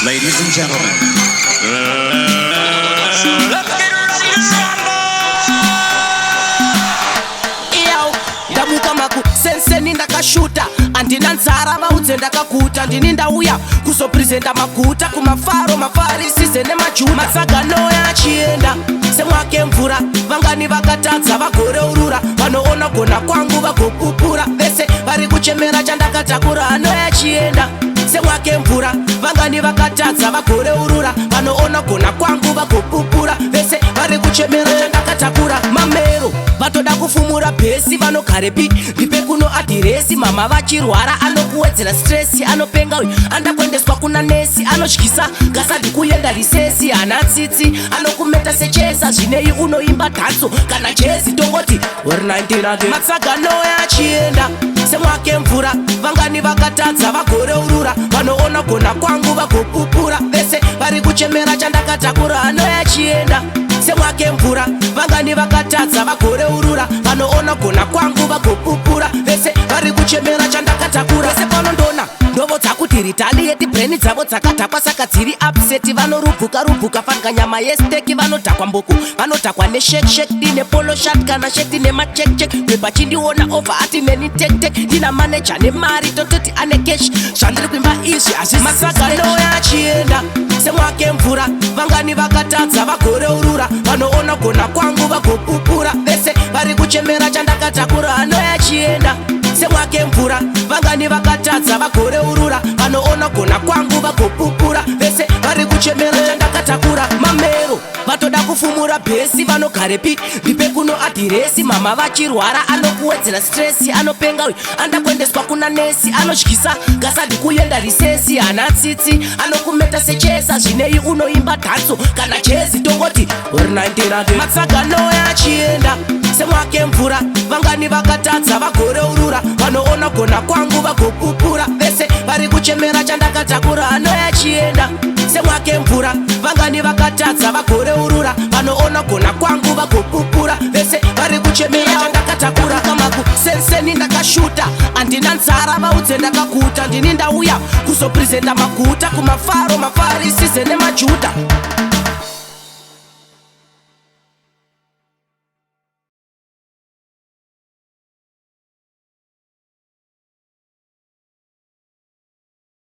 Ladies and gentlemen, Let's get ready to rumble. Ndamuka maku senseni ndakashuta andina nzara vaudze ndakakuta ndini ndauya kuzopresenta maguta kumafaro mafarisize nemajuda matsagano yachienda semwake mvura vangani vakatadza vagoreurura vanoona gona kwangu vagopupura vese vari kuchemera chandakatakura ano yachienda semwake mvura vangani vakatadza vagoreurura vanoona gona kwangu vagopupura vese vari kuchemera chandakatakura mamero vatoda kufumura bhesi vanogarepi ndipe kuno adhiresi mama vachirwara anokuwedzera stresi anopenga uyu andakwendeswa kuna nesi anotyisa gasadi kuyenda risesi hana tsitsi anokumeta sechesa zvinei unoimba dhanso kana jezi tongoti weri 19 ake matsagano yachienda semwake mvura vangani vakatadza vagoreurura vanoona gona kwangu vagopupura vese vari kuchemera chandakatakura ano yachienda semwake mvura vangani vakatadza vagoreurura vanoona gona kwangu vagopupura vese vari kuchemera chandakatakura vese panondona ndovo dzakuti ritalieti breni dzavo dzakatakwa saka dziri upseti vanorubvuka fanka nyama yesteki vanodhakwa mbuku vanodhakwa neshekshek dine polo shat kana sheti nemachekchek wepachindiona ova ati neni tektek ndina maneja nemari tototi ane kesh zvandiri kuimba izvi hazvisi matsagano yachienda semwake mvura vangani vakatadza vagoreurura vanoona gona kwangu vagopupura vese vari kuchemera chandakatakura ano yachienda semwake mvura vangani vakatadza vagoreurura vanoona gona kwangu vagopupura vese vari kuchemera chandakatakura mamero vatoda kufumura bhesi vanogarepi ndipe kuno adhiresi mama vachirwara anokuwedzera stresi anopenga uyu andakwendeswa kuna nesi anotyisa gasadi kuyenda risesi hana tsitsi anokumeta sechesa zvinei unoimba dhanso kana jezi tongoti weri 19 ake matsagano yachienda semwake mvura vangani vakatadza vagoreurura vanoona gona kwangu vagopupura vese vari kuchemera chandakatakura ano yachienda semwake mvura vangani vakatadza vagoreurura vanoona gona kwangu vagopupura vese vari kuchemera chandakatakura kamaku senseni ndakashuta andina nzara vaudze ndakakuta ndini ndauya kuzopresenta maguta kumafaro mafarisize nemajuda